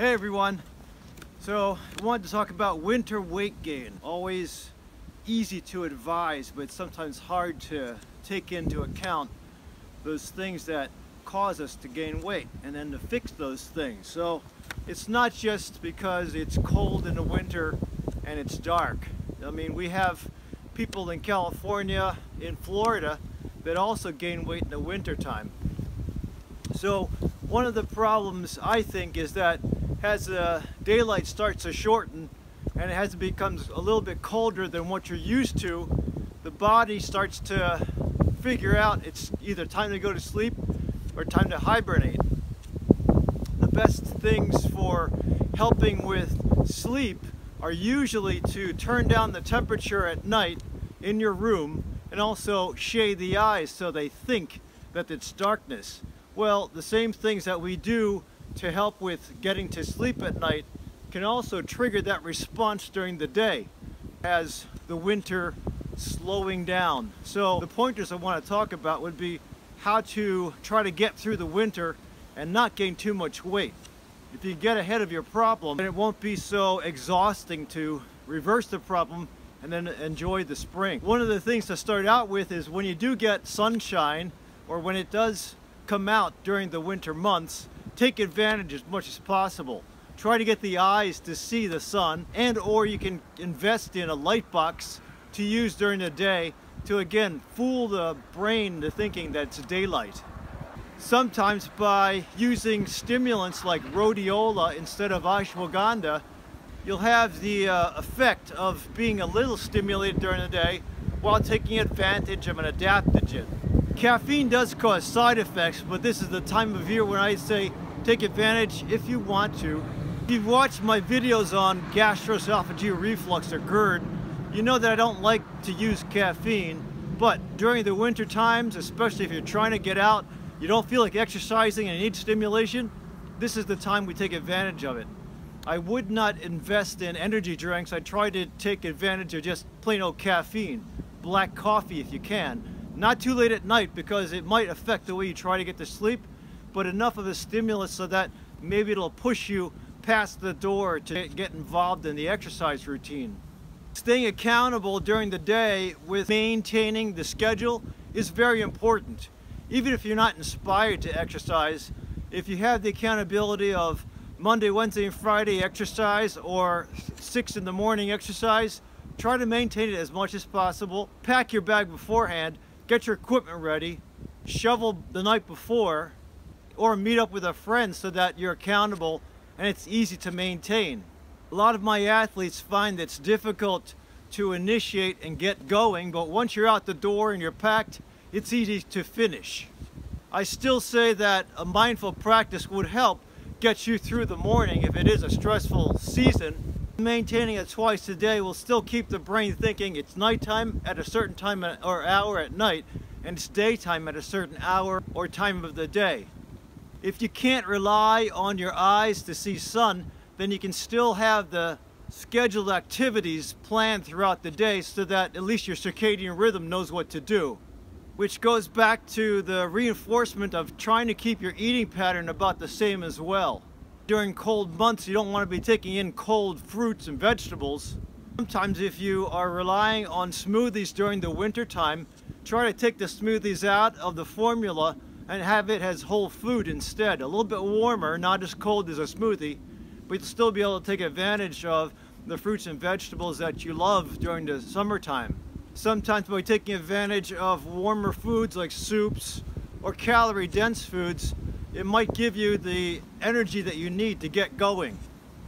Hey everyone, so I wanted to talk about winter weight gain. Always easy to advise, but sometimes hard to take into account those things that cause us to gain weight and then to fix those things. So it's not just because it's cold in the winter and it's dark. I mean, we have people in California, in Florida, that also gain weight in the winter time. So one of the problems, I think, is that as the daylight starts to shorten and it becomes a little bit colder than what you're used to, the body starts to figure out it's either time to go to sleep or time to hibernate. The best things for helping with sleep are usually to turn down the temperature at night in your room and also shade the eyes so they think that it's darkness. Well, the same things that we do to help with getting to sleep at night can also trigger that response during the day as the winter slowing down. So the pointers I want to talk about would be how to try to get through the winter and not gain too much weight. If you get ahead of your problem, then it won't be so exhausting to reverse the problem and then enjoy the spring. One of the things to start out with is when you do get sunshine, or when it does come out during the winter months, take advantage as much as possible. Try to get the eyes to see the sun, and or you can invest in a light box to use during the day to again fool the brain into thinking that it's daylight. Sometimes by using stimulants like rhodiola instead of ashwagandha, you'll have the effect of being a little stimulated during the day while taking advantage of an adaptogen. Caffeine does cause side effects, but this is the time of year when I say take advantage if you want to. If you've watched my videos on gastroesophageal reflux or GERD, you know that I don't like to use caffeine, but during the winter times, especially if you're trying to get out, you don't feel like exercising and you need stimulation, this is the time we take advantage of it. I would not invest in energy drinks. I try to take advantage of just plain old caffeine, black coffee if you can. Not too late at night because it might affect the way you try to get to sleep, but enough of a stimulus so that maybe it'll push you past the door to get involved in the exercise routine. Staying accountable during the day with maintaining the schedule is very important. Even if you're not inspired to exercise, if you have the accountability of Monday, Wednesday, and Friday exercise or 6 in the morning exercise, try to maintain it as much as possible. Pack your bag beforehand, get your equipment ready, shovel the night before, or meet up with a friend so that you're accountable and it's easy to maintain. A lot of my athletes find it's difficult to initiate and get going, but once you're out the door and you're packed, it's easy to finish. I still say that a mindful practice would help get you through the morning if it is a stressful season. Maintaining it twice a day will still keep the brain thinking it's nighttime at a certain time or hour at night, and it's daytime at a certain hour or time of the day. If you can't rely on your eyes to see sun, then you can still have the scheduled activities planned throughout the day so that at least your circadian rhythm knows what to do. Which goes back to the reinforcement of trying to keep your eating pattern about the same as well. During cold months, you don't want to be taking in cold fruits and vegetables. Sometimes if you are relying on smoothies during the winter time, try to take the smoothies out of the formula and have it as whole food instead. A little bit warmer, not as cold as a smoothie, but you'll still be able to take advantage of the fruits and vegetables that you love during the summertime. Sometimes by taking advantage of warmer foods like soups or calorie-dense foods, it might give you the energy that you need to get going.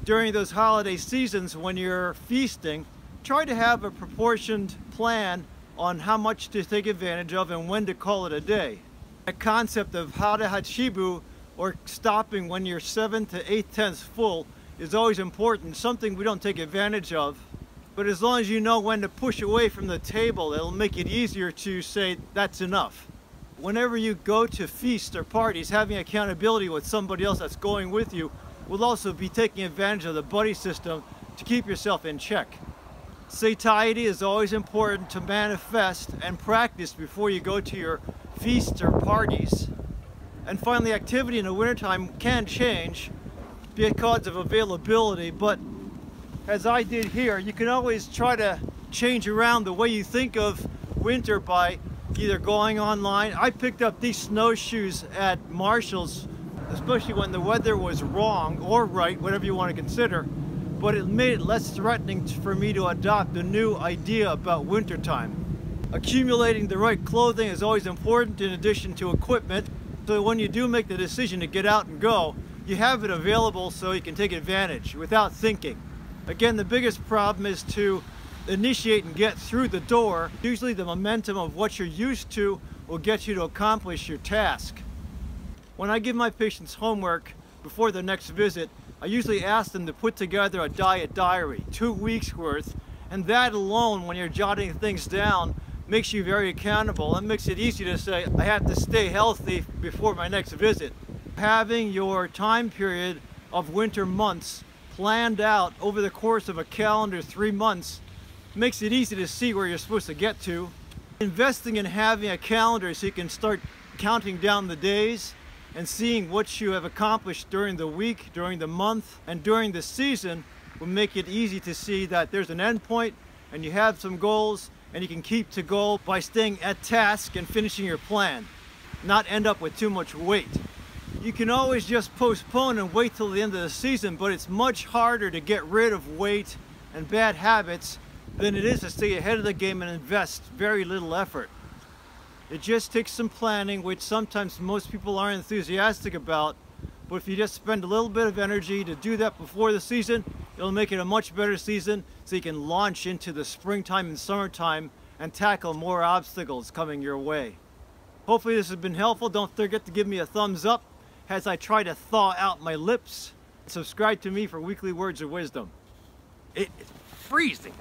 During those holiday seasons when you're feasting, try to have a proportioned plan on how much to take advantage of and when to call it a day. The concept of hara hachibu, or stopping when you're 7 to 8/10 full, is always important, something we don't take advantage of. But as long as you know when to push away from the table, it'll make it easier to say that's enough. Whenever you go to feasts or parties, having accountability with somebody else that's going with you will also be taking advantage of the buddy system to keep yourself in check. Satiety is always important to manifest and practice before you go to your feasts or parties. And finally, activity in the wintertime can change. because of availability, but as I did here, you can always try to change around the way you think of winter by either going online. I picked up these snowshoes at Marshall's, especially when the weather was wrong or right, whatever you want to consider, but it made it less threatening for me to adopt a new idea about wintertime. Accumulating the right clothing is always important in addition to equipment, so when you do make the decision to get out and go, you have it available so you can take advantage without thinking. Again, the biggest problem is to initiate and get through the door. Usually the momentum of what you're used to will get you to accomplish your task. When I give my patients homework before their next visit, I usually ask them to put together a diet diary, 2 weeks worth, and that alone, when you're jotting things down, makes you very accountable and makes it easy to say, I have to stay healthy before my next visit. Having your time period of winter months planned out over the course of a calendar 3 months makes it easy to see where you're supposed to get to. Investing in having a calendar so you can start counting down the days and seeing what you have accomplished during the week, during the month, and during the season will make it easy to see that there's an end point and you have some goals and you can keep to goal by staying at task and finishing your plan, not end up with too much weight. You can always just postpone and wait till the end of the season, but it's much harder to get rid of weight and bad habits than it is to stay ahead of the game and invest very little effort. It just takes some planning, which sometimes most people aren't enthusiastic about, but if you just spend a little bit of energy to do that before the season, it'll make it a much better season so you can launch into the springtime and summertime and tackle more obstacles coming your way. Hopefully this has been helpful. Don't forget to give me a thumbs up as I try to thaw out my lips. Subscribe to me for weekly words of wisdom. It is freezing.